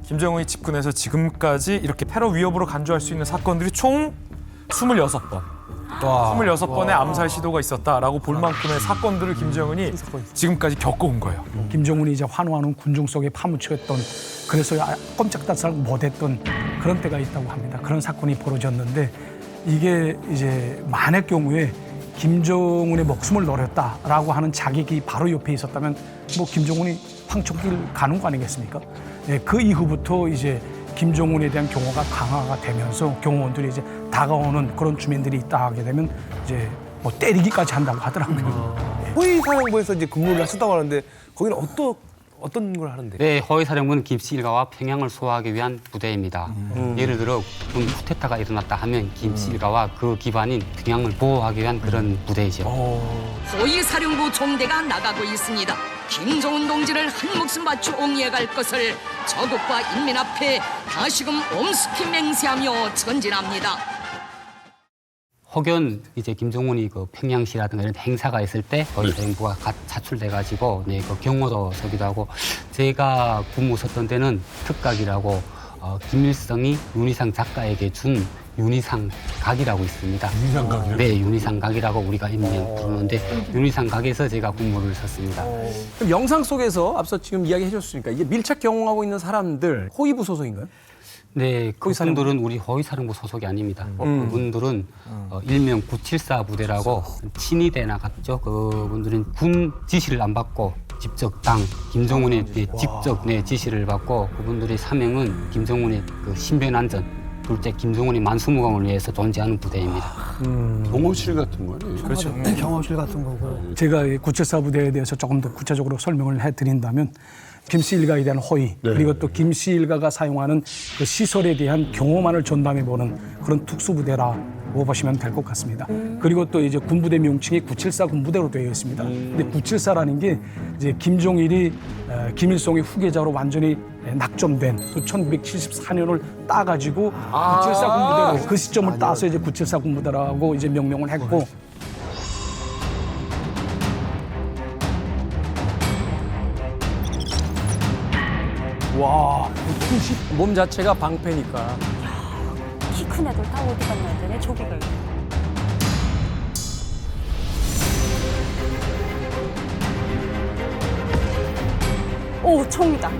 김정은이 집권해서 지금까지 이렇게 테러 위협으로 간주할 수 있는 사건들이 총 26번. 26번의 암살 시도가 있었다라고 볼 만큼의 사건들을 김정은이 지금까지 겪어온 거예요. 김정은이 이제 환호하는 군중 속에 파묻혀있던, 그래서 꼼짝달싹 못했던 그런 때가 있다고 합니다. 그런 사건이 벌어졌는데 이게 이제 만의 경우에 김정은의 목숨을 노렸다라고 하는 자객이 바로 옆에 있었다면 뭐 김정은이 황천길 가는 거 아니겠습니까? 예, 그 이후부터 이제 김정은에 대한 경호가 강화가 되면서 경호원들이 이제 다가오는 그런 주민들이 있다 하게 되면 이제 뭐 때리기까지 한다고 하더라고요. 호위사령부에서 이제 근무를 하셨다고 하는데 거기는 어떤 걸 하는데? 네, 허위사령부는 김씨 일가와 평양을 수호하기 위한 부대입니다. 예를 들어 군 쿠데타가 일어났다 하면 김씨 일가와 그 기반인 평양을 보호하기 위한 그런 부대이죠. 호위사령부 총대가 나가고 있습니다. 김정은 동지를 한 목숨 바쳐 옹이해갈 것을 저국과 인민 앞에 다시금 엄숙히 맹세하며 전진합니다. 혹연 이제 김정은이 그 평양시라든가 이런 행사가 있을 때 허위사령부가 차출돼가지고 네, 그 경호도 서기도 하고, 제가 근무 섰던 데는 특각이라고 김일성이 윤희상 작가에게 준 윤희상 각이라고 있습니다. 윤희상 각이요? 네, 윤희상 각이라고 우리가 일명 부르는데 윤희상 각에서 제가 근무를 섰습니다. 그럼 영상 속에서 앞서 지금 이야기해 주셨으니까 이게 밀착 경호하고 있는 사람들 호위부 소속인가요? 네, 그분들은 우리 허위사령부 소속이 아닙니다. 그분들은 일명 974 부대라고 친위대 나갔죠. 그분들은 군 지시를 안 받고 직접 김정은의 직접 지시를 받고, 그분들의 사명은 김정은의 그 신변안전, 둘째 김정은의 만수무강을 위해서 존재하는 부대입니다. 경호실 같은 거네. 그렇죠. 경호실 같은 거고. 제가 974 부대에 대해서 조금 더 구체적으로 설명을 해드린다면, 김씨 일가에 대한 호의, 그리고 또 김씨 일가가 사용하는 그 시설에 대한 경호만을 전담해보는 그런 특수부대라고 보시면 될 것 같습니다. 그리고 또 이제 군부대 명칭이 974 군부대로 되어 있습니다. 근데 974라는 게 이제 김종일이 김일성의 후계자로 완전히 낙점된 그 1974년을 따가지고 974 군부대로 그 시점을 따서 이제 974 군부대라고 이제 명명을 했고, 와, 몸 자체가 방패니까. 키 큰 애들 다 어디 갔나 되네, 저기가. 오, 총이다.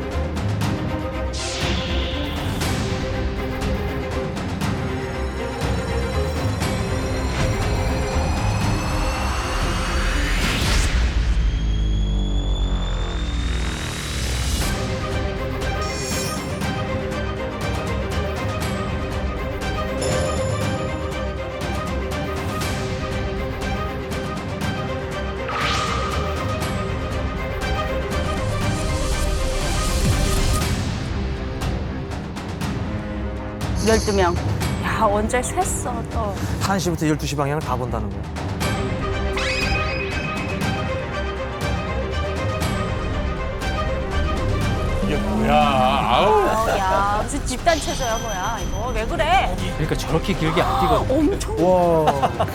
열두 명. 야, 언제 셌어, 또. 1시부터 12시 방향을 다 본다는 거예요. 이게 뭐야? 아우. 야, 무슨 집단 체조야, 뭐야, 이거. 왜 그래? 그러니까 저렇게 길게 안 뛰거든요. 엄청. 와.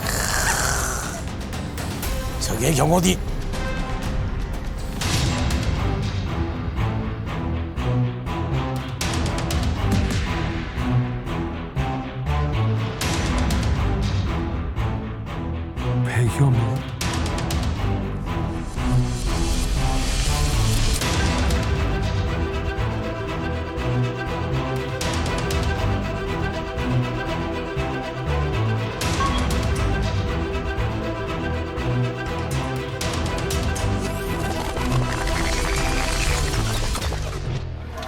저게 경호디. 배혐오.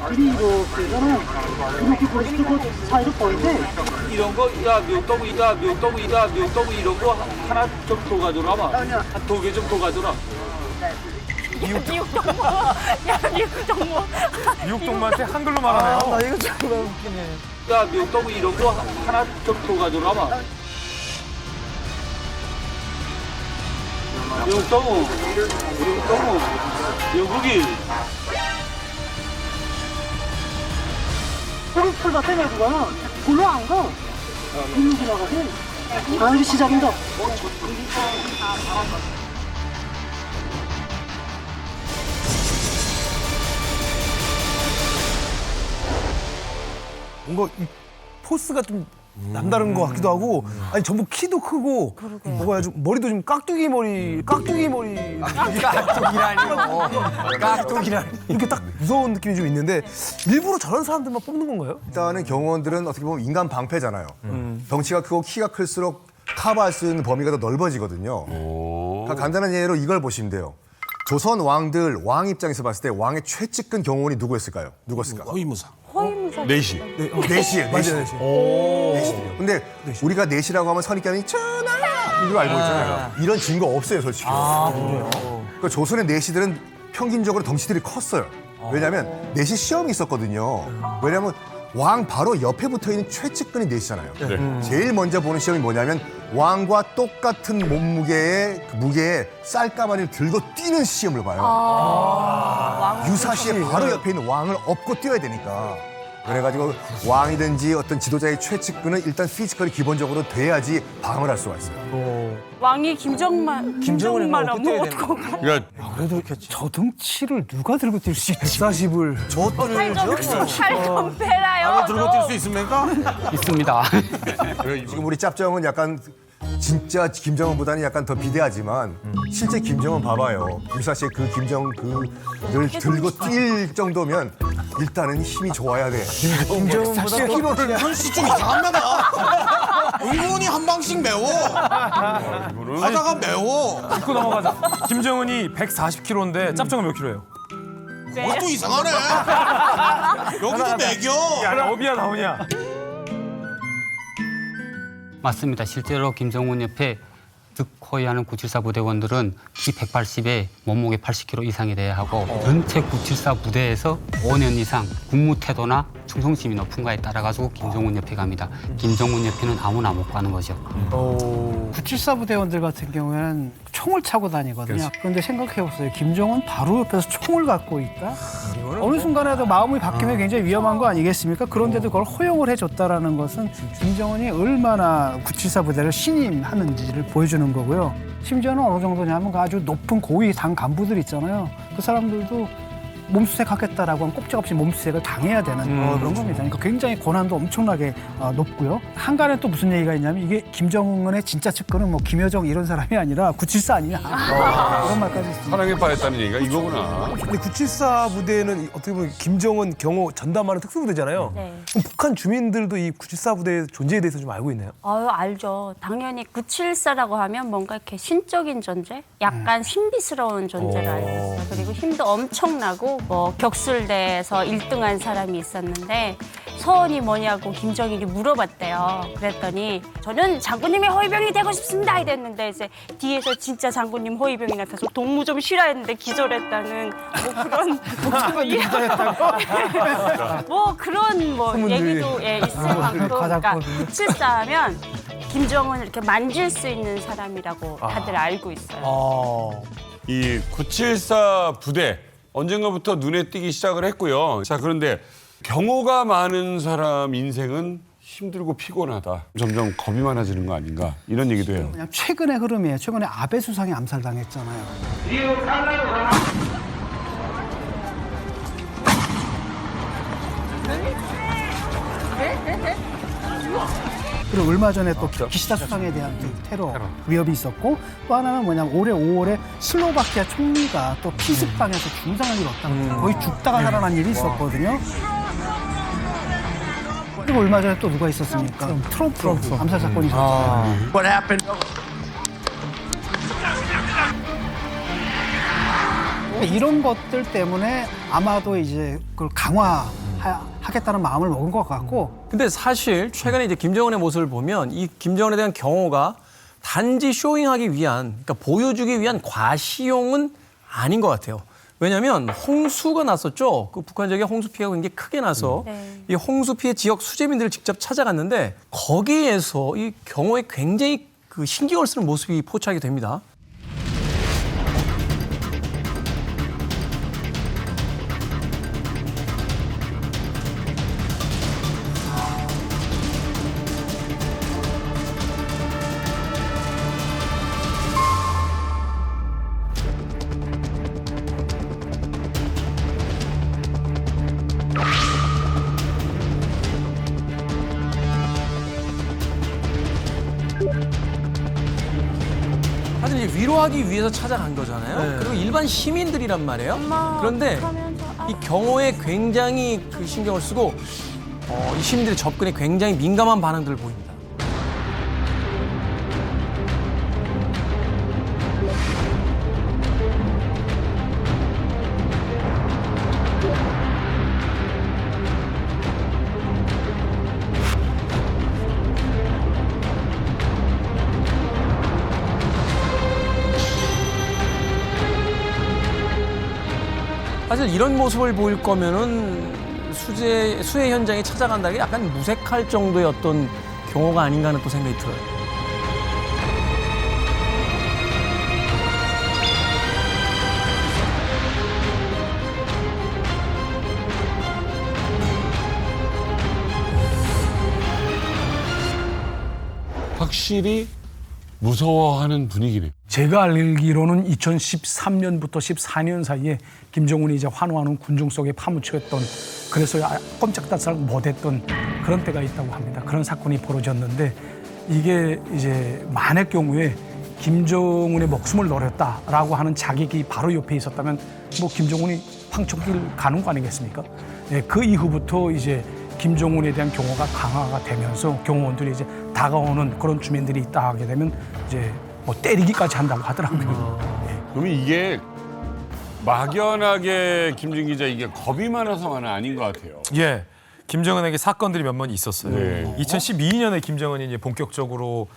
그리고 그거는 이렇게 보시고 사이로 보이는데 이런 거, 묘떡이다, 이런 거 하나 좀 더 가져라봐. 한 2개 좀 더 가져라. 미육정모. 야, 미육정모. 미국동무한테 한글로 말하네요. 이거 정말 웃기네. 야, 묘떡이 이런 거 하나 좀 더 가져라봐. 묘떡우, 여기. 소리 풀다 때문에 그거는 불로 안 가. 불로 지나가지. 아, 이제 시작인다. 뭔가 이 포스가 좀 남다른 것 같기도 하고 아니 전부 키도 크고 뭐가 좀 머리도 좀 깍두기 머리 깍두기라니. 이렇게 딱 무서운 느낌이 좀 있는데 일부러 저런 사람들만 뽑는 건가요? 일단은 경호원들은 어떻게 보면 인간 방패잖아요. 덩치가 크고 키가 클수록 커버할 수 있는 범위가 더 넓어지거든요. 그러니까 간단한 예로 이걸 보시면 돼요. 조선 왕들 왕 입장에서 봤을 때 왕의 최측근 경호원이 누구였을까요? 누구였을까? 허위무사. 허위무사. 내시. 내시예요. 내시들이요. 근데 우리가 내시라고 하면 선입견이 전하 이걸 알고 있잖아요. 이런 증거 없어요, 솔직히. 그러니까 조선의 내시들은 평균적으로 덩치들이 컸어요. 왜냐하면 내시 시험이 있었거든요. 왜냐하면 왕 바로 옆에 붙어있는 최측근이 내시잖아요. 제일 먼저 보는 시험이 뭐냐면 왕과 똑같은 몸무게의 무게에 쌀가마니를 들고 뛰는 시험을 봐요. 유사시에 바로 옆에 있는 왕을 업고 뛰어야 되니까. 그래가지고 왕이든지 어떤 지도자의 최측근은 일단 피지컬이 기본적으로 돼야지 방어를 할 수가 있어요. 왕이 김정만 하면 어떡하고 그러니까 그래도 이렇게 저 덩치를 누가 들고 뛸 수 있지? 140을 살좀 빼라요. 들고 뛸 수 있습니까? 있습니다. 지금 우리 짭정은 약간 진짜 김정은보다는 약간 더 비대하지만 실제 김정은 봐봐요. 유사시에 그 김정은을 들고 뛸 정도면 일단은 힘이 좋아야 돼. 김정은보다 10kg를 현씨 좀 이상합니다. 은근히 한 방씩 매워. 하다가 매워. 짚고 넘어가자. 김정은이 140kg인데 짭정은 몇 킬로예요? 그것도 이상하네. 여기도 매겨. 야, 업이야 나오냐? 맞습니다. 실제로 김정은 옆에 득호위하는 974 부대원들은 키 180에 몸무게 80kg 이상이 돼야 하고 전체 974 부대에서 5년 이상 군무 태도나 충성심이 높은가에 따라 가지고 김정은 옆에 갑니다. 김정은 옆에는 아무나 못 가는 거죠. 974 부대원들 같은 경우에는 총을 차고 다니거든요. 그런데 생각해보세요. 김정은 바로 옆에서 총을 갖고 있다? 어느 순간에도 마음이 바뀌면 굉장히 위험한 거 아니겠습니까? 그런데도 그걸 허용을 해줬다라는 것은 김정은이 얼마나 974 부대를 신임하는지를 보여주는 거고요. 심지어는 어느 정도냐면 그 아주 높은 고위 당 간부들 있잖아요. 그 사람들도 몸수색 하겠다라고 하면 꼼짝없이 몸수색을 당해야 되는 그런 겁니다. 그러니까 굉장히 권한도 엄청나게 높고요. 한간에 또 무슨 얘기가 있냐면 이게 김정은의 진짜 측근은 뭐 김여정 이런 사람이 아니라 974 아니냐 그런 말까지 있습니다. 사랑에 빠졌다는 얘기가 이거구나. 근데 974 부대는 어떻게 보면 김정은 경호 전담하는 특수부대잖아요. 네. 그럼 북한 주민들도 이 974 부대의 존재에 대해서 좀 알고 있나요? 알죠. 당연히 974라고 하면 뭔가 이렇게 신적인 존재? 약간 신비스러운 존재를 알고 있어요. 그리고 힘도 엄청나고 뭐 격술대에서 1등한 사람이 있었는데 소원이 뭐냐고 김정일이 물어봤대요. 그랬더니 저는 장군님의 호위병이 되고 싶습니다 이랬는데 이제 뒤에서 진짜 장군님 호위병이 나타나서 동무 좀 쉬라 했는데 기절했다는 뭐 그런 뭐 그런 뭐 얘기도 있을 만큼 그러니까 974 하면 김정은을 이렇게 만질 수 있는 사람이라고 다들 알고 있어요. 이 974 부대 언젠가부터 눈에 띄기 시작을 했고요. 자, 그런데 경호가 많은 사람 인생은 힘들고 피곤하다. 점점 겁이 많아지는 거 아닌가 이런 얘기도 해요. 그냥 최근의 흐름이에요. 최근에 아베 수상이 암살당했잖아요. 그리고 얼마 전에 또 기시다 수상에 대한 그 테러 위협이 있었고 또 하나는 뭐냐면 올해 5월에 슬로바키아 총리가 또 피습방에서 중상을 입었다. 거의 죽다가 살아난 일이 있었거든요. 그리고 얼마 전에 또 누가 있었습니까? 트럼프 암살 사건이 있었잖아요. 이런 것들 때문에 아마도 이제 그걸 강화하겠다는 마음을 먹은 것 같고. 근데 사실 최근에 이제 김정은의 모습을 보면 이 김정은에 대한 경호가 단지 쇼잉하기 위한, 그러니까 보여주기 위한 과시용은 아닌 것 같아요. 왜냐하면 홍수가 났었죠. 그 북한 지역에 홍수 피해가 굉장히 크게 나서 이 홍수 피해 지역 수재민들을 직접 찾아갔는데 거기에서 이 경호에 굉장히 그 신경을 쓰는 모습이 포착이 됩니다. 위로하기 위해서 찾아간 거잖아요. 그리고 일반 시민들이란 말이에요. 그런데 이 경호에 굉장히 그 신경을 쓰고 이 시민들의 접근에 굉장히 민감한 반응들을 보입니다. 사실 이런 모습을 보일 거면은 수해 현장에 찾아간다는 게 약간 무색할 정도의 어떤 경호가 아닌가 하는 또 생각이 들어요. 확실히 무서워하는 분위기네요. 제가 알기로는 2013년부터 14년 사이에 김정은이 이제 환호하는 군중 속에 파묻혔던 그래서 꼼짝달싹 못했던 그런 때가 있다고 합니다. 그런 사건이 벌어졌는데 이게 이제 만약 경우에 김정은의 목숨을 노렸다라고 하는 자객이 바로 옆에 있었다면 뭐 김정은이 황천길 가는 거 아니겠습니까? 예, 그 이후부터 이제 김정은에 대한 경호가 강화가 되면서 경호원들이 이제 다가오는 그런 주민들이 있다 하게 되면 이제 뭐 때리기까지 한다고 하더라고요. 그러면 이게 막연하게 김준 기자 이게 겁이 많아서만은 아닌 것 같아요. 예. 김정은에게 사건들이 몇 번 있었어요. 네. 2012년에 김정은이 이제 본격적으로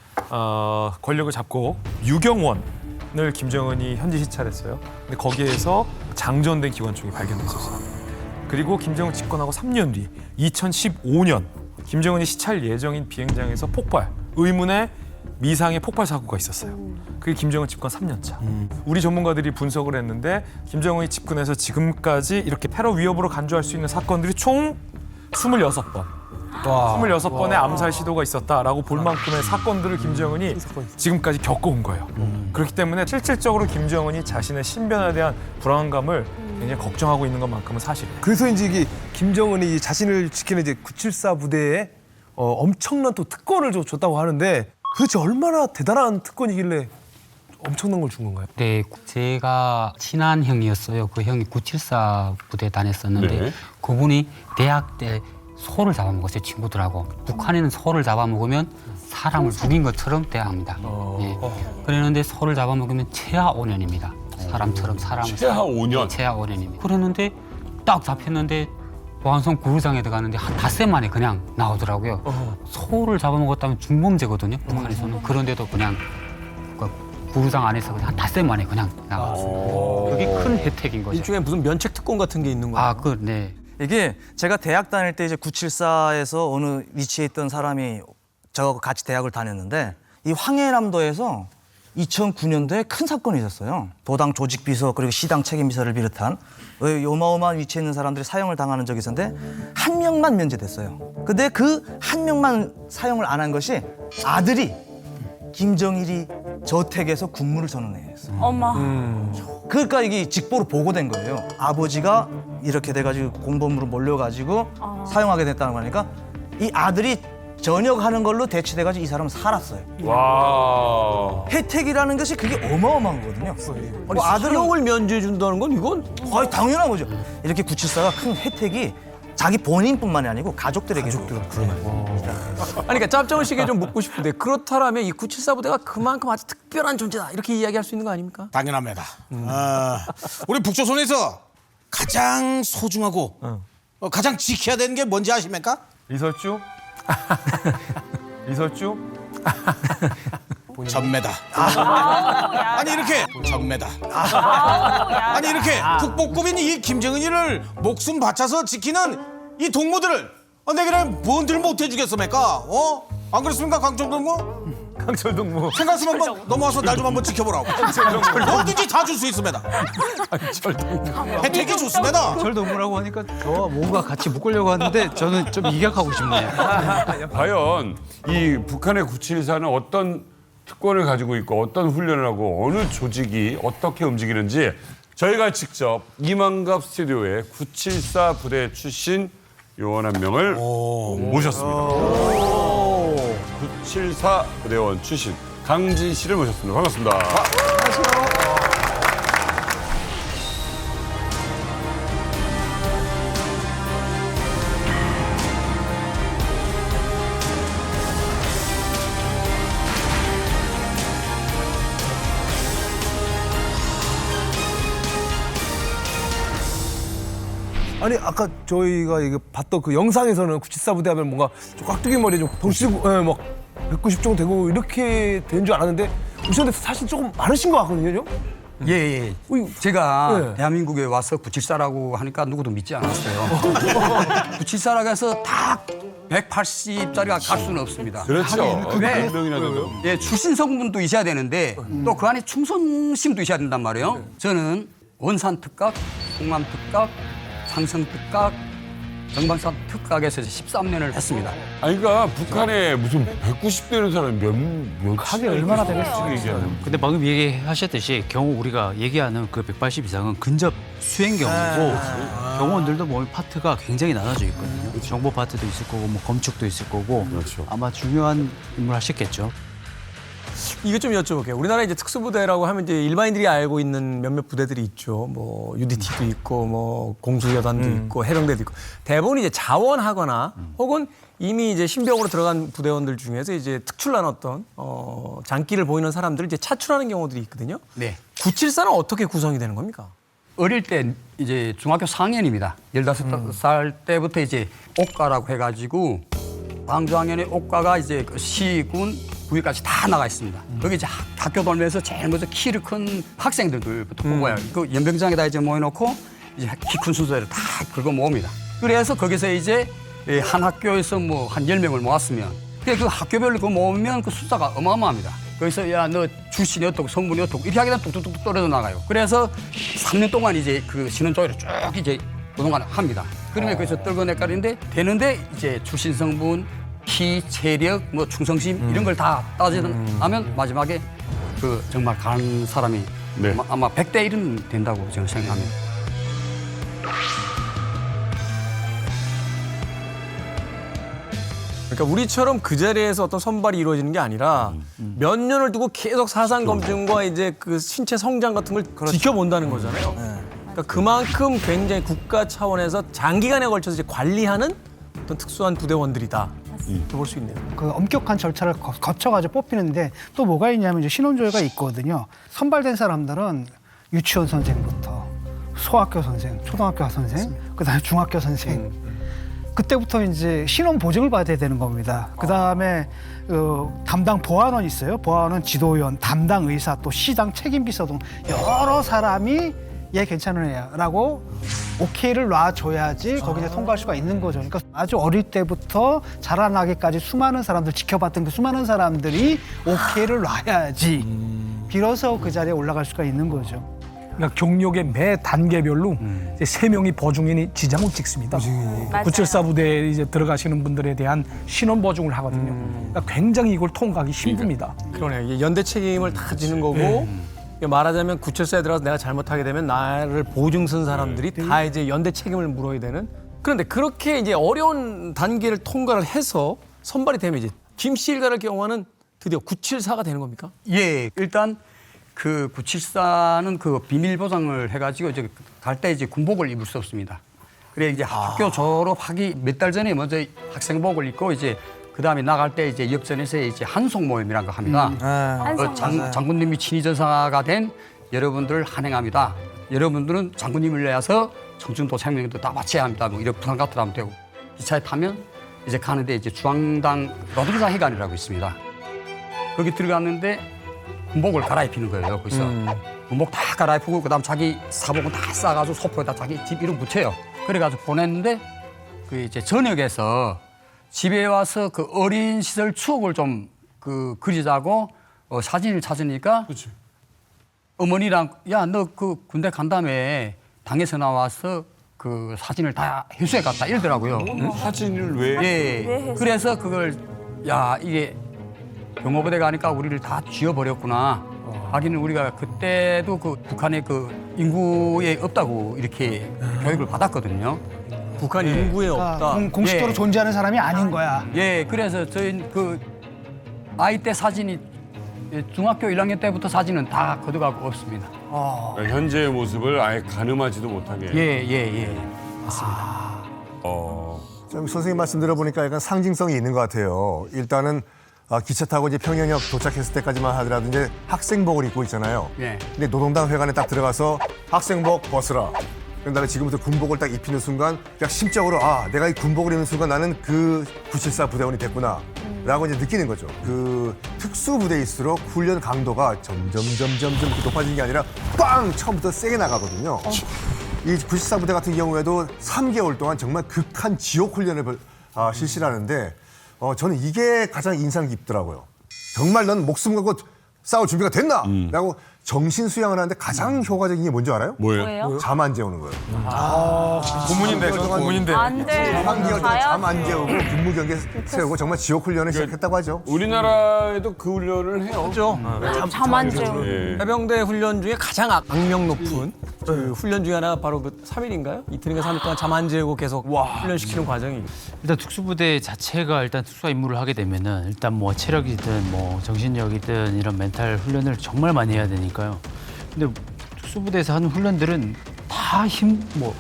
권력을 잡고 유경원을 김정은이 현지 시찰했어요. 근데 거기에서 장전된 기관총이 발견됐었어요. 그리고 김정은 집권하고 3년 뒤 2015년 김정은이 시찰 예정인 비행장에서 폭발, 의문의 미상의 폭발 사고가 있었어요. 그게 김정은 집권 3년 차. 우리 전문가들이 분석을 했는데 김정은이 집권해서 지금까지 이렇게 테러 위협으로 간주할 수 있는 사건들이 총 26번. 26번의 암살 시도가 있었다라고 볼 만큼의 사건들을 김정은이 지금까지 겪어온 거예요. 그렇기 때문에 실질적으로 김정은이 자신의 신변에 대한 불안감을 굉장히 걱정하고 있는 것만큼은 사실이에요. 그래서 이제 김정은이 자신을 지키는 이제 974 부대에 엄청난 또 특권을 줬다고 하는데 도대체 얼마나 대단한 특권이길래 엄청난 걸 준 건가요? 네, 제가 친한 형이었어요. 그 형이 974 부대에 다녔었는데 네. 그분이 대학 때 소를 잡아먹었어요, 친구들하고. 북한에는 소를 잡아먹으면 사람을 죽인 것처럼 대합니다. 예. 그랬는데 소를 잡아먹으면 최하 5년입니다. 사람처럼 사람을. 최하 5년? 최하 5년입니다. 그랬는데 딱 잡혔는데 보안성 구루장에 들어가는데 한 닷새 만에 그냥 나오더라고요. 소를 잡아먹었다면 중범죄거든요, 북한에서는. 그런데도 그냥 그 구루장 안에서 그냥 한 닷새 만에 그냥 나왔어요. 그게 큰 혜택인 거죠. 일종의 무슨 면책 특권 같은 게 있는 거예요. 네. 이게 제가 대학 다닐 때 이제 974에서 어느 위치에 있던 사람이 저하고 같이 대학을 다녔는데 이 황해남도에서 2009년도에 큰 사건이 있었어요. 도당 조직비서 그리고 시당 책임비서를 비롯한 어마어마한 위치에 있는 사람들이 사형을 당하는 적이 있었는데 한 명만 면제됐어요. 근데 그 한 명만 사형을 안 한 것이 아들이 김정일이 저택에서 군무를 선언해 했어요. 어머. 그러니까 이게 직보로 보고된 거예요. 아버지가 이렇게 돼가지고 공범으로 몰려가지고 사용하게 됐다는 거니까 이 아들이 전역하는 걸로 대치돼가지고 이 사람은 살았어요. 와. 혜택이라는 것이 그게 어마어마한 거거든요. 아니, 사형을 면제해 준다는 건 이건 아니, 당연한 거죠. 이렇게 974가 큰 혜택이 자기 본인뿐만이 아니고 가족들에게도. 아니, 그러니까 짭정을 씨에게 좀 묻고 싶은데 그렇다면 이 974 부대가 그만큼 아주 특별한 존재다 이렇게 이야기할 수 있는 거 아닙니까? 당연합니다. 우리 북조선에서 가장 소중하고 가장 지켜야 되는 게 뭔지 아십니까? 이설주? 이설주? 전매다. 아니 이렇게 전매다. 아니 이렇게 국보급인 이 김정은이를 목숨 바쳐서 지키는 이 동무들을 내가 뭔들 못 해주겠습니까? 안 그렇습니까, 강철동무? 강철동무. 생각했으면 한번 넘어와서 날 좀 한번 지켜보라고. 뭐든지 다 줄 수 있습니다. 혜택이 좋습니다. 철동무라고 하니까 저와 뭔가 같이 묶으려고 하는데 저는 좀 이격하고 싶네요. 과연 이 북한의 974는 어떤 특권을 가지고 있고 어떤 훈련을 하고 어느 조직이 어떻게 움직이는지 저희가 직접 이만갑 스튜디오에 974 부대 출신 요원 한 명을 모셨습니다. 974 부대원 출신 강진 씨를 모셨습니다. 반갑습니다. 아니 아까 저희가 이게 봤던 그 영상에서는 974 부대 하면 뭔가 좀 깍두기 머리 좀 덩치고 막 190 정도 되고 이렇게 된 줄 알았는데 오셨는데 사실 조금 많으신 것 같거든요. 예. 제가 대한민국에 와서 974라고 하니까 누구도 믿지 않았어요. 974라고 해서 딱 180짜리가 갈 수는 없습니다. 그렇죠. 왜? 명이나 돼도. 예, 출신 성분도 있어야 되는데 또 그 안에 충성심도 있어야 된단 말이에요. 저는 원산 특각, 홍남 특각, 상성 특각, 정방산 특각에서 13년을 했습니다. 아니 그러니까 북한에 무슨 190 되는 사람이 몇 하기 얼마나 되겠어요. 얘기하는. 근데 방금 얘기하셨듯이 경호 우리가 얘기하는 그 180 이상은 근접 수행 경호고 경호원들도 몸의 파트가 굉장히 나눠져 있거든요. 정보 파트도 있을 거고 뭐 검축도 있을 거고 아마 중요한 임무를 하셨겠죠. 이거 좀 여쭤볼게요. 우리나라 이제 특수부대라고 하면 이제 일반인들이 알고 있는 몇몇 부대들이 있죠. 뭐 UDT도 있고, 뭐 공수여단도 있고, 해병대도 있고. 대부분 이제 자원하거나 혹은 이미 이제 신병으로 들어간 부대원들 중에서 이제 특출난 어떤 장기를 보이는 사람들을 이제 차출하는 경우들이 있거든요. 네. 974는 어떻게 구성이 되는 겁니까? 어릴 때 이제 중학교 4학년입니다. 15살 때부터 이제 옥가라고 해가지고 광주학년의 옥가가 이제 그 시군 부위까지 다 나가 있습니다. 거기 이제 학교 돌면서 제일 먼저 키를 큰 학생들부터 뽑아요. 그 연병장에다 이제 모여놓고 이제 키 큰 순서를 다 긁어 모읍니다. 그래서 거기서 이제 한 학교에서 뭐 한 10명을 모았으면 그 학교별로 그 모으면 그 숫자가 어마어마합니다. 거기서 야 너 출신이 어떻고 성분이 어떻고 이렇게 하게 되면 뚝뚝뚝 떨어져 나가요. 그래서 3년 동안 이제 그 신원조회를 쭉 이제 그동안 합니다. 그러면 거기서 떨궈내까리는데 되는데 이제 출신 성분, 키, 체력, 뭐 충성심 이런 걸 다 따지면 마지막에 그 정말 가는 사람이 아마 100대 1은 된다고 저는 생각합니다. 그러니까 우리처럼 그 자리에서 어떤 선발이 이루어지는 게 아니라 몇 년을 두고 계속 사상 검증과 이제 그 신체 성장 같은 걸 지켜본다는 거잖아요. 그러니까 그만큼 굉장히 국가 차원에서 장기간에 걸쳐서 이제 관리하는 어떤 특수한 부대원들이다. 볼 수 있네요. 그 엄격한 절차를 거쳐가지고 뽑히는데 또 뭐가 있냐면 이제 신원조회가 있거든요. 선발된 사람들은 유치원 선생부터 소학교 선생, 초등학교 선생, 그다음에 중학교 선생. 그때부터 이제 신원 보증을 받아야 되는 겁니다. 그다음에 담당 보안원 있어요. 보안원 지도위원, 담당 의사, 또 시장 책임비서 등 여러 사람이 얘 괜찮은 애야라고 오케이를 놔줘야지 거기에 통과할 수가 있는 거죠. 그러니까 아주 어릴 때부터 자라나기까지 수많은 사람들 지켜봤던 그 수많은 사람들이 오케이를 놔야지 비로소 그 자리에 올라갈 수가 있는 거죠. 그러니까 경력의 매 단계별로 이제 3명이 보증인이 지장을 찍습니다. 974 부대에 이제 들어가시는 분들에 대한 신원 보증을 하거든요. 그러니까 굉장히 이걸 통과하기 힘듭니다. 그러네요. 이게 연대 책임을 다 지는 거고 말하자면 974에 들어가서 내가 잘못하게 되면 나를 보증 쓴 사람들이 다 이제 연대 책임을 물어야 되는. 그런데 그렇게 이제 어려운 단계를 통과를 해서 선발이 되면 이제 김씨 일가를 경우는 드디어 974가 되는 겁니까? 예, 일단 그 974는 그 비밀 보장을 해가지고 이제 갈 때 이제 군복을 입을 수 없습니다. 그래 이제 학교 졸업하기 몇 달 전에 먼저 학생복을 입고 이제 그 다음에 나갈 때 이제 역전에서 이제 한송 모임이라는 거 합니다. 장군님이 친위전사가 된 여러분들을 환영합니다. 여러분들은 장군님을 내서 청춘도 생명도 다 바쳐야 합니다. 뭐 이런 부산 같은 하면 되고 기차에 타면 이제 가는데 이제 중앙당 노동자 회관이라고 있습니다. 거기 들어갔는데 군복을 갈아입히는 거예요. 거기서 군복 다 갈아입히고 그다음 자기 사복은 다 싸가지고 소포에다 자기 집 이름 붙여요. 그래가지고 보냈는데 그 이제 저녁에서 집에 와서 그 어린 시절 추억을 좀 그 그리자고 사진을 찾으니까 어머니랑 야 너 그 군대 간다며 당에서 나와서 그 사진을 다 회수해 갔다 이러더라고요. 사진을 왜? 예. 그래서 그걸 야 이게 경호부대 가니까 우리를 다 쥐어버렸구나. 하기는 우리가 그때도 그 북한의 그 인구에 없다고 이렇게 교육을 받았거든요. 북한 인구에 없다. 공식적으로 존재하는 사람이 아닌 거야. 예, 그래서 저희 그 아이 때 사진이 중학교 1학년 때부터 사진은 다 걷어가고 없습니다. 그러니까 현재의 모습을 아예 가늠하지도 못하게. 예. 좀 선생님 말씀 들어보니까 약간 상징성이 있는 것 같아요. 일단은 기차 타고 이제 평양역 도착했을 때까지만 하더라도 이제 학생복을 입고 있잖아요. 예. 근데 노동당 회관에 딱 들어가서 학생복 벗으라. 그다음에 지금부터 군복을 딱 입히는 순간 그냥 심적으로 내가 이 군복을 입는 순간 나는 그 974 부대원이 됐구나. 라고 이제 느끼는 거죠. 그 특수부대일수록 훈련 강도가 점점 이렇게 높아지는 게 아니라 빵! 처음부터 세게 나가거든요. 이 94부대 같은 경우에도 3개월 동안 정말 극한 지옥 훈련을 실시를 하는데 저는 이게 가장 인상 깊더라고요. 정말 넌 목숨 걸고 싸울 준비가 됐나? 라고 정신 수양을 하는데 가장 효과적인 게 뭔지 알아요? 뭐예요? 잠 안 재우는 거예요. 고문인데, 고문인데. 안 돼. 3개월 동안 잠 안 재우고 근무 경계 세우고 정말 지옥 훈련을 시작했다고 하죠. 우리나라에도 그 훈련을 해요. 그렇죠. 잠 안 재우. 예. 해병대 훈련 중에 가장 악명 높은 그 훈련 중에 하나 바로 그 3일인가요? 이틀인가 3일 동안 잠 안 재우고 계속 훈련시키는 과정이. 일단 특수부대 자체가 일단 특수화 임무를 하게 되면은 일단 뭐 체력이든 뭐 정신력이든 이런 멘탈 훈련을 정말 많이 해야 되니까요. 근데 특수부대에서 하는 훈련들은 다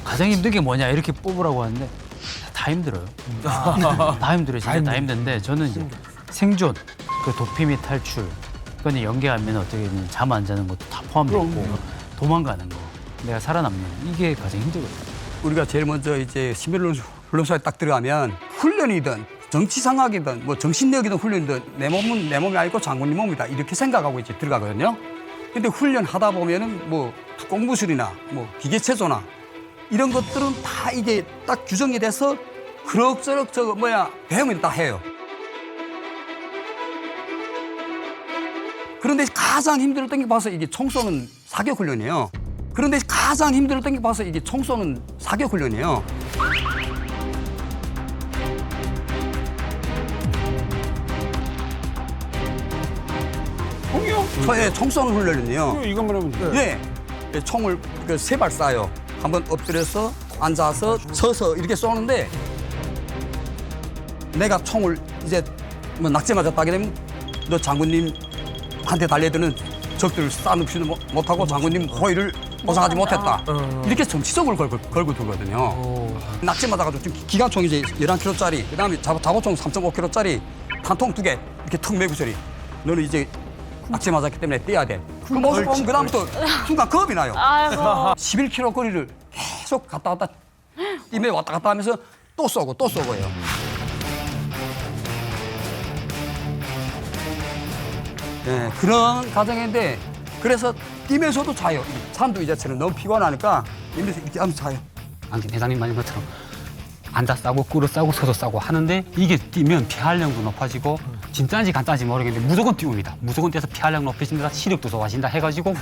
가장 힘든 게 뭐냐 이렇게 뽑으라고 하는데 다 힘들어요. 다 힘들어요. 진짜 다 힘든데 저는 이제 생존, 그 도피 및 탈출, 그건 연계하면 어떻게 잠 안 자는 것도 다 포함되고 도망가는 거, 내가 살아남는 이게 가장 힘들거든요. 우리가 제일 먼저 이제 시민훈련소에 딱 들어가면 훈련이든 정치상학이든 뭐 정신력이든 훈련이든 내 몸은 내 몸이 아니고 장군님 몸이다 이렇게 생각하고 이제 들어가거든요. 근데 훈련하다 보면은 뭐 특공무술이나 뭐 기계체조나 이런 것들은 다 이게 딱 규정이 돼서 그럭저럭 배우면 다 해요. 그런데 가장 힘들었던 게 봐서 이게 총 쏘는 사격 훈련이에요. 그런데 가장 힘들었던 게 봐서 이게 총 쏘는 사격 훈련이에요. 총 쏘는 훈련이요. 이것만 하면 돼. 네. 총을 세 발 쏴요. 한번 엎드려서 앉아서 서서 이렇게 쏘는데 내가 총을 이제 뭐 낙제 맞았다게 되면 너 장군님한테 달려드는 적들을 싸눕지도 못하고 장군님 호의를 보상하지 못했다. 이렇게 정치적으로 걸고 두거든요. 낙제 맞아가지고 지금 기관총이 이제 11kg짜리, 그다음에 자보총 3.5kg짜리 탄통 2개 이렇게 턱 메고 소리. 너는 이제 낙제 맞았기 때문에 떼야 돼. 그 모습 보면 그다음부터 순간 겁이 나요. 아이고. 11km 거리를 계속 갔다 갔다 뛰며 왔다 갔다 하면서 또 쏘고요. 네, 그런 과정인데 그래서 뛰면서도 자요. 사람도 이제처럼 너무 피곤하니까 뛰면서 이렇게 하면서 자요. 대장님 말인 것처럼 앉아 싸고 꿇어 싸고 서서 싸고 하는데 이게 뛰면 피활량도 높아지고 진짜인지 가짜인지 모르겠는데 무조건 띄웁니다. 무조건 뛰어서 피활량 높아집니다. 시력도 좋아진다 해가지고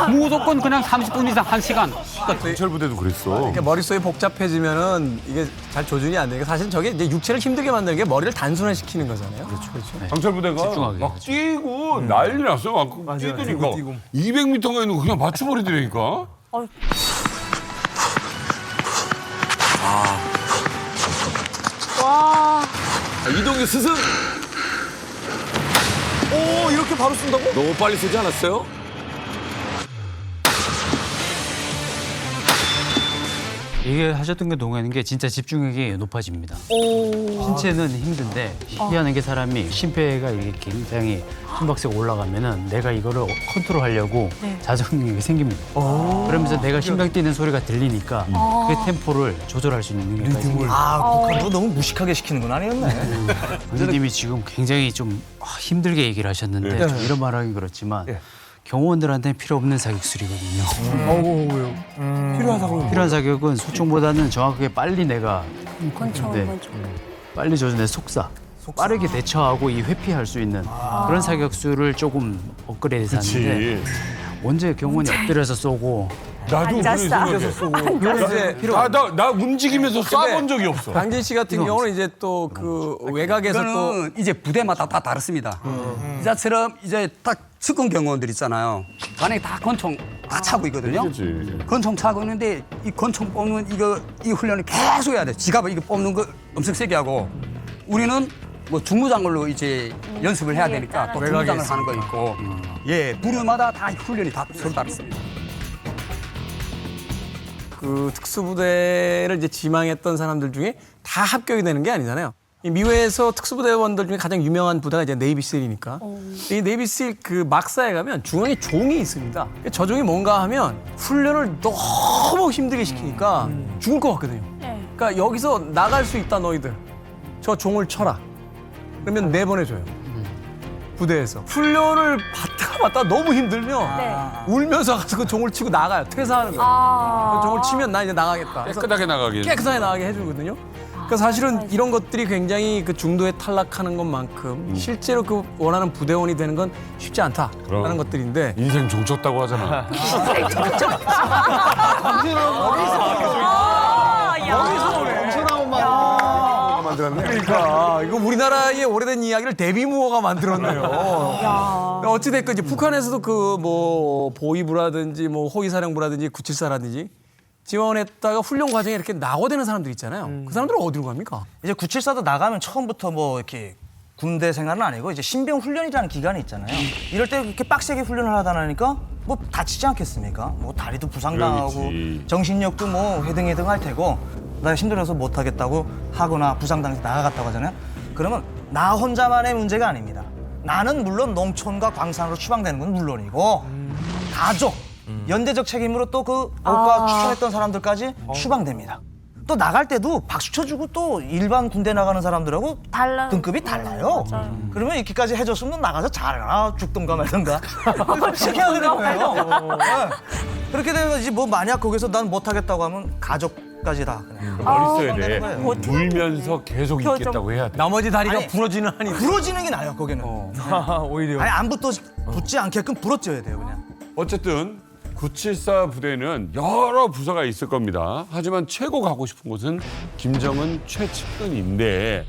무조건 그냥 30분 이상 1시간. 그러니까 경찰부대도 그랬어. 이렇게 머릿속이 복잡해지면은 이게 잘 조준이 안 되니까 사실 저게 이제 육체를 힘들게 만드는 게 머리를 단순화시키는 거잖아요. 그렇죠. 네. 경찰부대가 막 뛰고 난리 났어요. 막 뛰니까 200m가 있는 거 그냥 맞춰버리더라니까. 와. 이동규 스승. 오, 이렇게 바로 쏜다고? 너무 빨리 쏘지 않았어요? 얘기하셨던 게 동의하는 게 진짜 집중력이 높아집니다. 신체는 힘든데 희한한 게 사람이 심폐가 이게 굉장히 심박수가 올라가면은 내가 이거를 컨트롤하려고 자정 능력이 생깁니다. 그러면서 내가 심장 뛰는 소리가 들리니까 그 템포를 조절할 수 있는 능력이 생깁니다. 북한도 너무 무식하게 시키는 건 아니었네. 선생님이 지금 굉장히 좀 힘들게 얘기를 하셨는데 좀 이런 말하기 그렇지만 경호원들한테는 필요 없는 사격술이거든요. 필요한 사격은 소총보다는 정확하게 빨리 내가 빨리 조준해 속사. 빠르게 대처하고 이 회피할 수 있는 그런 사격술을 조금 업그레이드 하는데 언제 경호원이 엎드려서 쏘고 나도 앉았어. 쏘고 나 움직이면서 쏴본 적이 없어. 강진 씨 같은 경우는 이제 또 그 외곽에서 또 이제 부대마다 다 다릅니다. 이자처럼 이제 딱 특공 경호원들 있잖아요. 만약에 다 권총 다 차고 있거든요. 권총 차고 있는데 이 권총 뽑는 이 훈련을 계속 해야 돼. 지갑을 이거 뽑는 거 엄청 세게 하고 우리는 뭐 중무장으로 이제 연습을 해야 되니까 또 중무장을 하는 거 있고 예 부류마다 다 훈련이 다 서로 다릅니다. 그 특수부대를 이제 지망했던 사람들 중에 다 합격이 되는 게 아니잖아요. 이 미국에서 특수부대원들 중에 가장 유명한 부대가 이제 네이비실이니까 이 네이비실 그 막사에 가면 중앙에 종이 있습니다. 저 종이 뭔가 하면 훈련을 너무 힘들게 시키니까 죽을 것 같거든요. 그러니까 여기서 나갈 수 있다 너희들. 저 종을 쳐라. 그러면 내보내줘요. 부대에서. 훈련을 받다 너무 힘들면 울면서 가서 그 종을 치고 나가요. 퇴사하는 거예요. 그 종을 치면 나 이제 나가겠다. 깨끗하게 나가게. 깨끗하게 나가게 해주거든요. 그러니까 사실은 이런 것들이 굉장히 그 중도에 탈락하는 것만큼 실제로 그 원하는 부대원이 되는 건 쉽지 않다라는 것들인데 인생 종쳤다고 하잖아. 그러니까 이거 우리나라의 오래된 이야기를 데뷔무어가 만들었네요. 그러니까 어찌됐건 이제 북한에서도 그 뭐 보위부라든지 뭐 호위사령부라든지 974라든지 지원했다가 훈련 과정에 이렇게 낙오되는 사람들 있잖아요. 그 사람들은 어디로 갑니까? 이제 974도 나가면 처음부터 뭐 이렇게 군대 생활은 아니고 이제 신병 훈련이라는 기간이 있잖아요. 이럴 때 이렇게 빡세게 훈련을 하다 보니까 뭐 다치지 않겠습니까? 뭐 다리도 부상당하고 그러겠지. 정신력도 뭐 회등회등 할 테고 나 힘들어서 못 하겠다고 하거나 부상당해서 나가갔다고 하잖아요. 그러면 나 혼자만의 문제가 아닙니다. 나는 물론 농촌과 광산으로 추방되는 건 물론이고 가족, 연대적 책임으로 또 그 오빠 추천했던 사람들까지 추방됩니다. 또 나갈 때도 박수 쳐주고 또 일반 군대 나가는 사람들하고 등급이 달라요. 그러면 이렇게까지 해줬으면 나가서 잘해라 죽든가 말든가 시켜야 되는 거예요. 네. 그렇게 되면 이제 뭐 만약 거기서 난 못하겠다고 하면 가족까지 다 그냥 머리 써야 돼. 울면서 계속 있겠다고 해야 돼. 나머지 다리가 부러지는 한이 부러지는 게 나아요 거기는. 오히려. 아니 안 붙지 않게끔 부러져야 돼요 그냥. 어쨌든 974 부대는 여러 부서가 있을 겁니다. 하지만 최고 가고 싶은 곳은 김정은 최측근인데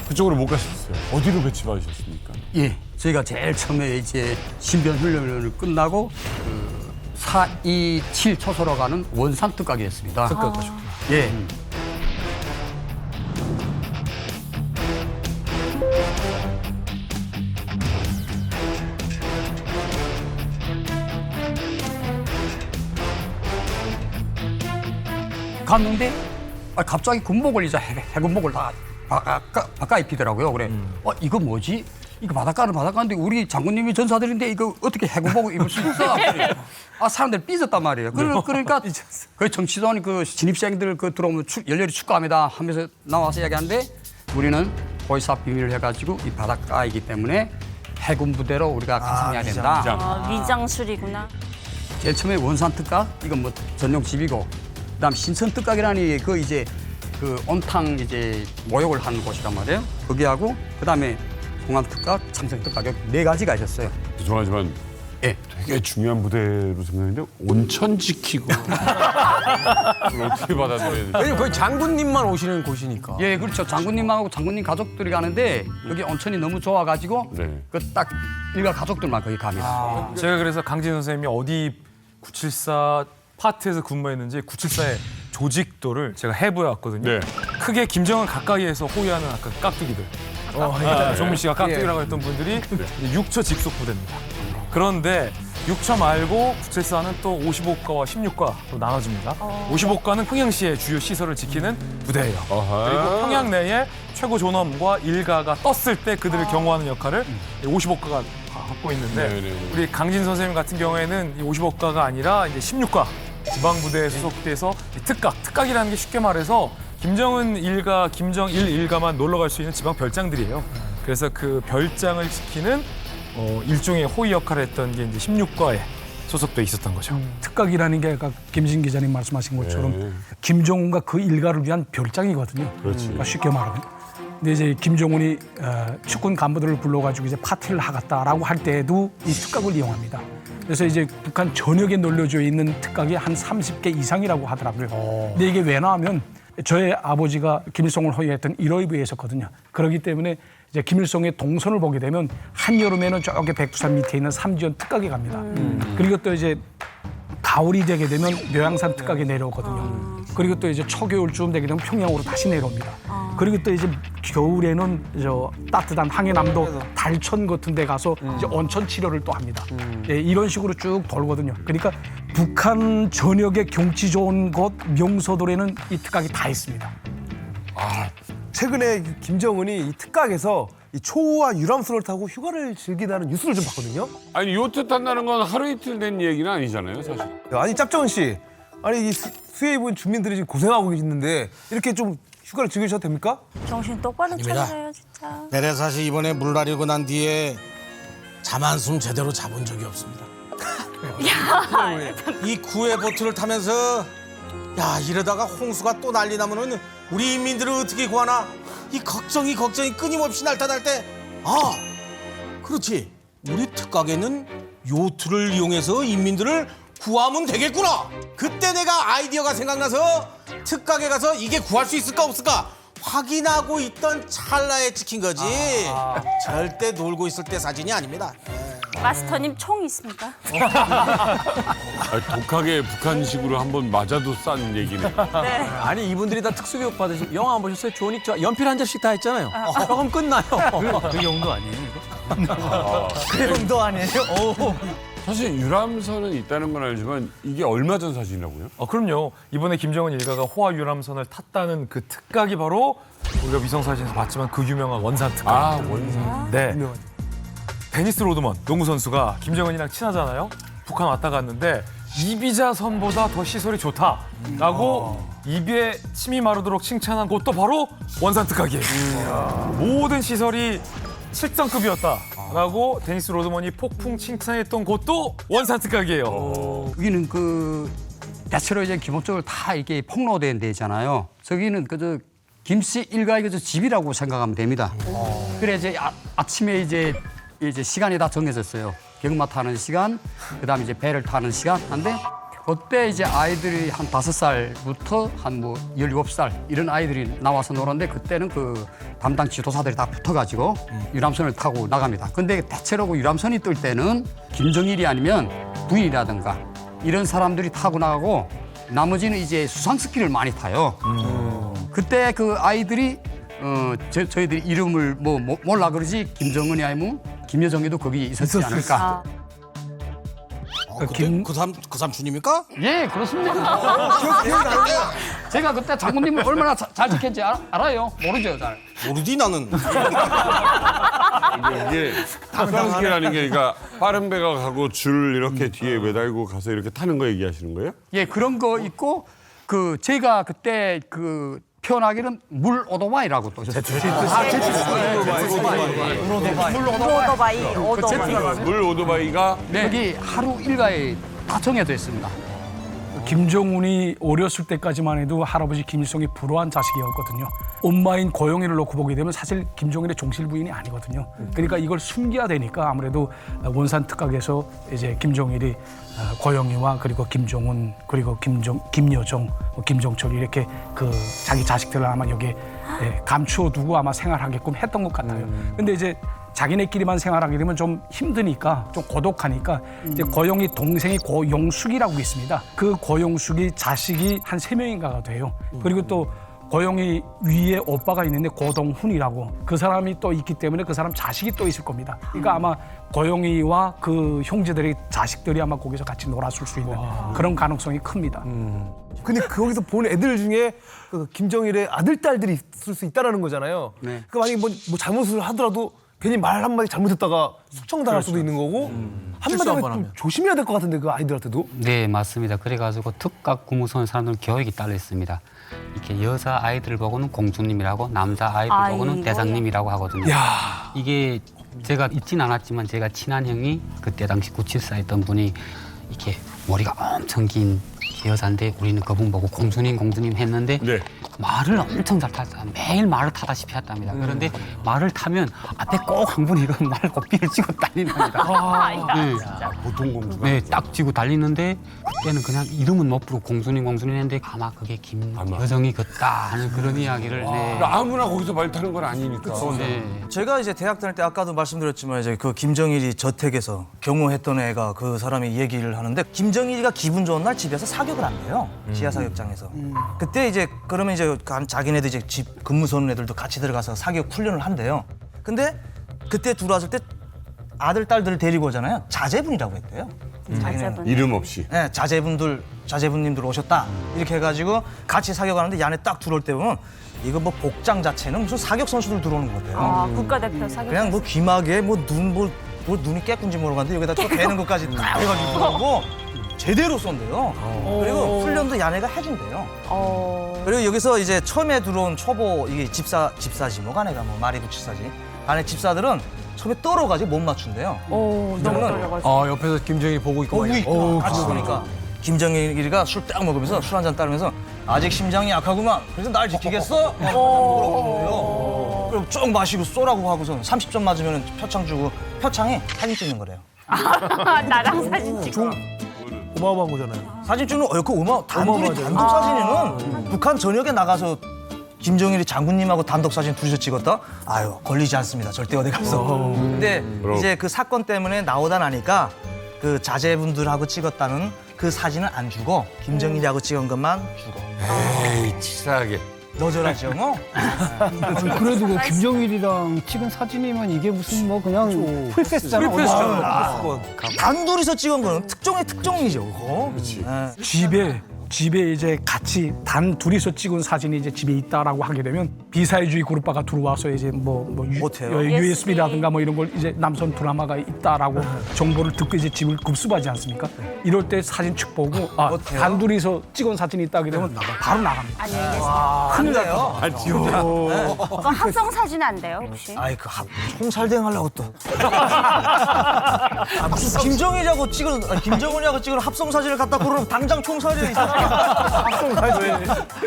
그쪽으로 못 가셨어요. 어디로 배치받으셨습니까? 예, 저희가 제일 처음에 이제 신변 훈련을 끝나고 그 427 초소로 가는 원산 특각이었습니다. 특각 가셨구나. 예. 갔는데 갑자기 군복을 이제 해군복을 다 바깥 입히더라고요. 그래, 이거 뭐지? 이거 바닷가인데 우리 장군님이 전사들인데 이거 어떻게 해군복을 입을 수 있어? 사람들 삐졌단 말이에요. 그러니까 그 정치도원 그 신입생들 그 들어오면 열렬히 축하합니다 하면서 나와서 이야기하는데 우리는 보이사 비밀을 해가지고 이 바닷가이기 때문에 해군 부대로 우리가 가상해야 된다. 위장술이구나. 제일 처음에 원산 특각 이건 뭐 전용 집이고. 그다음 신선 특각이라니 그 이제 그 온탕 이제 모욕을 하는 곳이란 말이에요. 거기하고 그다음에 송암 특각, 참성 특각 네 가지가 있었어요. 죄송하지만 예. 되게 중요한 부대로 생각했는데 온천 지키고 그걸 어떻게 받아들여야 되지? 왜냐면 거기 장군님만 오시는 곳이니까. 예, 그렇죠. 장군님하고 장군님 가족들이 가는데 여기 온천이 너무 좋아가지고 그 딱 일가 가족들만 거기 갑니다. 제가 그래서 강진 선생님이 어디 974 파트에서 근무했는지 974의 조직도를 제가 해보았거든요. 크게 김정은 가까이에서 호위하는 아까 깍두기들. 정민 씨가 깍두기라고 했던 분들이 6처 직속 부대입니다. 그런데 6처 말고 974는 또 55과와 16과로 나눠집니다. 55과는 평양시의 주요 시설을 지키는 부대예요. 그리고 평양 내에 최고 존엄과 일가가 떴을 때 그들을 경호하는 역할을 55과가 갖고 있는데 우리 강진 선생님 같은 경우에는 이 55과가 아니라 이제 16과 지방부대에 소속돼서 특각이라는 게 쉽게 말해서 김정은 일가, 김정일 일가만 놀러 갈 수 있는 지방 별장들이에요. 그래서 그 별장을 지키는 일종의 호위 역할을 했던 게 이제 16과에 소속돼 있었던 거죠. 특각이라는 게 아까 김진 기자님 말씀하신 것처럼 김정은과 그 일가를 위한 별장이거든요. 그러니까 쉽게 말하면. 근데 이제 김정은이 측군 간부들을 불러가지고 이제 파티를 하겠다라고 할 때에도 이 특각을 이용합니다. 그래서 이제 북한 전역에 놀려져 있는 특각이 한 30개 이상이라고 하더라고요. 근데 이게 왜 나오면 저의 아버지가 김일성을 호위했던 1호위부에 있었거든요. 그렇기 때문에 이제 김일성의 동선을 보게 되면 한여름에는 저기 백두산 밑에 있는 삼지연 특각에 갑니다. 그리고 또 이제 가을이 되게 되면 묘양산 특각에 내려오거든요. 그리고 또 이제 초겨울쯤 되게 되면 평양으로 다시 내려옵니다. 그리고 또 이제 겨울에는 저 따뜻한 항해남도 달천 같은 데 가서 이제 온천 치료를 또 합니다. 예, 이런 식으로 쭉 돌거든요. 그러니까 북한 전역의 경치 좋은 곳 명소들에는 이 특각이 다 있습니다. 최근에 김정은이 이 특각에서 이 초우와 유람선을 타고 휴가를 즐기다는 뉴스를 좀 봤거든요. 아니 요트 탄다는 건 하루 이틀 된 얘기는 아니잖아요, 사실. 아니 짭정은 씨, 아니 이 수해 입은 주민들이 지금 고생하고 계시는데 이렇게 좀 휴가를 즐기셔도 됩니까? 정신 똑바로 아닙니다. 차려요 진짜. 내래 사실 이번에 물 나리고 난 뒤에 잠 한숨 제대로 자본 적이 없습니다. 이 구해 보트를 타면서 야 이러다가 홍수가 또 난리 나면은 우리 인민들을 어떻게 구하나 이 걱정이 끊임없이 날타날 때 그렇지 우리 특각에는 요트를 이용해서 인민들을 구하면 되겠구나. 그때 내가 아이디어가 생각나서 특각에 가서 이게 구할 수 있을까 없을까 확인하고 있던 찰나에 찍힌 거지. 절대 놀고 있을 때 사진이 아닙니다. 마스터님 총 있습니까? 독하게 북한식으로 한번 맞아도 싼 얘기네. 네. 아니 이분들이 다 특수교육 받으신 영화 안 보셨어요? 조닉 연필 한 접씩 다 했잖아요. 그럼 끝나요. 그 정도 아니에요, 이거? 그 정도 아니에요? 사실 유람선은 있다는 건 알지만 이게 얼마 전 사진이라고요? 그럼요. 이번에 김정은 일가가 호화 유람선을 탔다는 그 특각이 바로 우리가 위성 사진에서 봤지만 그 유명한 원산 특각. 원산. 네. 데니스 로드먼 농구 선수가 김정은이랑 친하잖아요. 북한 왔다 갔는데 이비자선보다 더 시설이 좋다라고 입에 침이 마르도록 칭찬한 곳도 바로 원산 특각이에요. 모든 시설이 7등급이었다라고 데니스 로드먼이 폭풍 칭찬했던 곳도 원산 특각이에요. 여기는 그 대체로 이제 기본적으로 다 이게 폭로된 데잖아요. 저기는 그저 김씨 일가의 그저 집이라고 생각하면 됩니다. 그래 이제 아침에 이제 시간이 다 정해졌어요. 경마 타는 시간, 그다음에 이제 배를 타는 시간. 한데 그때 이제 아이들이 한 5살부터 한 뭐 17살 이런 아이들이 나와서 놀았는데 그때는 그 담당 지도사들이 다 붙어가지고 유람선을 타고 나갑니다. 근데 대체로 그 유람선이 뜰 때는 김정일이 아니면 부인이라든가 이런 사람들이 타고 나가고 나머지는 이제 수상스키를 많이 타요. 그때 그 아이들이 저희들이 이름을 뭐 몰라 그러지 김정은이 아니면 김여정이도 거기 있었지 않을까. 그 삼촌입니까? 예, 그렇습니다. 제가 그때 장군님을 얼마나 잘 지켰는지 알아요? 모르죠, 잘. 모르지 나는. 이게 수상스키라는 게 그러니까 빠른 배가 가고 줄 이렇게 뒤에 매달고 가서 이렇게 타는 거 얘기하시는 거예요? 예, 그런 거 있고 그 제가 그때 그 표현하기는 물 오토바이라고 또 물 오토바이가 여기 하루 일과에 다 정해져 있습니다. 김정은이 어렸을 때까지만 해도 할아버지 김일성이 불우한 자식이었거든요. 엄마인 고영이를 놓고 보게 되면 사실 김정일의 종실 부인이 아니거든요. 그러니까 이걸 숨겨야 되니까 아무래도 원산 특각에서 이제 김정일이 고영이와 그리고 김정은 그리고 김여정, 김정철 이렇게 그 자기 자식들을 아마 여기에 감추어 두고 아마 생활하게끔 했던 것 같아요. 근데 이제 자기네끼리만 생활하게 되면 좀 힘드니까 좀 고독하니까 이제 고영이 동생이 고용숙이라고 있습니다. 그 고용숙이 자식이 한 3명인가가 돼요. 그리고 또 고영이 위에 오빠가 있는데 고동훈이라고 그 사람이 또 있기 때문에 그 사람 자식이 또 있을 겁니다. 그러니까 아마 고영이와 그 형제들의 자식들이 아마 거기서 같이 놀았을 수 있는 그런 가능성이 큽니다. 근데 거기서 본 애들 중에 그 김정일의 아들, 딸들이 있을 수 있다는 거잖아요. 네. 그러니까 만약에 뭐 잘못을 하더라도 괜히 말 한마디 잘못했다가 숙청당할 수도 있는 거고 한마디면 좀 조심해야 될 것 같은데 그 아이들한테도. 네, 맞습니다. 그래가지고 특각 구무선 사람들은 교육이 따로 있습니다. 이렇게 여자 아이들을 보고는 공주님이라고 남자 아이들 보고는 대장님이라고 하거든요. 야. 이게 제가 있진 않았지만 제가 친한 형이 그때 당시 974 했던 분이 이렇게 머리가 엄청 긴 여자인데 우리는 그분 보고 공주님 했는데 말을 엄청 잘 탔다. 매일 말을 타다시피 했답니다. 그런데 말을 타면 앞에 꼭 한 분이 그 말 고삐를 쥐고 달린답니다. 네. 보통 공주가? 네, 딱 쥐고 달리는데 그때는 그냥 이름은 못 부르고 공주님 했는데 아마 그게 김여정이 걷다 하는 그런 이야기를. 네. 아무나 거기서 말 타는 건 아니니까. 네. 제가 이제 대학 다닐 때 아까도 말씀드렸지만 이제 그 김정일이 저택에서 경호했던 애가 그 사람이 얘기를 하는데 김정일이가 기분 좋은 날 집에서 사격을 한대요. 지하 사격장에서. 그때 이제 그러면 이제 이제 자기네들 이제 집 근무 서는 애들도 같이 들어가서 사격 훈련을 한대요. 근데 그때 들어왔을 때 아들 딸들을 데리고 오잖아요. 자제분이라고 했대요. 자제분. 이름 없이. 네, 자제분님들 오셨다. 이렇게 해가지고 같이 사격하는데 이 안에 딱 들어올 때 보면 이거 뭐 복장 자체는 무슨 사격 선수들 들어오는 것 같아요. 아, 국가대표 사격. 그냥 뭐 귀마개 뭐 눈이 깨끗인지 모르겠는데 여기다 또 대는 것까지 다 해가지고 들어오고 제대로 쏜대요. 그리고 훈련도 야네가 해준대요. 그리고 여기서 이제 처음에 들어온 초보 이게 집사지 뭐가 내가 뭐 말이 붙일사지 안에 집사들은 처음에 떨어가지고 못 맞춘대요. 너무 떨려가지고. 아 옆에서 김정일이 보고 있고 막 있고 같이 보니까 김정일이가 술 딱 먹으면서 술 한잔 따르면서 아직 심장이 약하구만. 그래서 날 지키겠어? 그리고 쭉 마시고 쏘라고 하고서 30점 맞으면 표창 주고 표창에 사진 찍는 거래요. 나랑 사진 찍어. 어마어마한 거잖아요. 사진 찍는 그 단독 사진에는 북한 전역에 나가서 김정일이 장군님하고 단독 사진 둘이서 찍었다? 아유 걸리지 않습니다. 절대 어디 가서. 근데 이제 그 사건 때문에 나오다 나니까 그 자제분들하고 찍었다는 그 사진은 안 주고 김정일이하고 찍은 것만 주고. 에이 치사하게. 너절하죠 뭐? 그래도 그 김정일이랑 찍은 사진이면 이게 무슨 뭐 그냥 풀패스잖아. 단둘이서 찍은 거는 특종의 특종이죠. 그거. 집에 이제 같이 단 둘이서 찍은 사진이 이제 집에 있다라고 하게 되면 비사회주의 그룹파가 들어와서 이제 USB라든가 뭐 이런 걸 이제 남선 드라마가 있다라고 정보를 듣고 이제 집을 급습하지 않습니까? 이럴 때 사진 축 보고 단 둘이서 찍은 사진이 있다게 되면 바로 나갑니다. 안녕히 계세요. 큰일 나요. 그거 합성 사진 안 돼요 혹시? 아이 그 총살대응 하려고 또. 무슨 김정일하고 찍은 합성 사진을 갖다 고르면 당장 총살이 있어.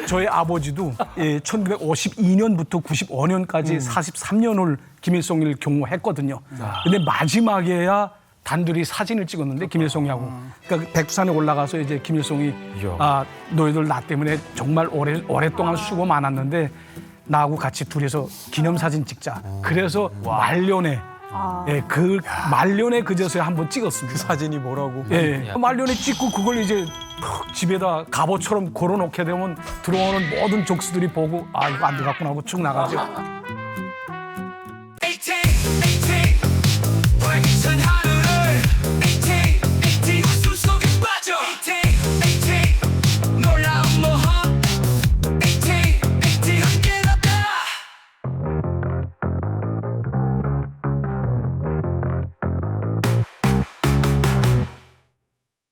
저희 아버지도 1952년부터 95년까지 43년을 김일성을 경호했거든요. 근데 마지막에야 단둘이 사진을 찍었는데 김일성이하고 그러니까 백두산에 올라가서 이제 김일성이 너희들 나 때문에 정말 오랫동안 수고 많았는데 나하고 같이 둘이서 기념사진 찍자. 그래서 말년에 그 말년에 그제서야 한번 찍었습니다. 그 사진이 뭐라고? 말년에 찍고 그걸 이제 집에다 갑옷처럼 걸어놓게 되면 들어오는 모든 족수들이 보고 이거 안 되겠구나 하고 쭉 나가죠.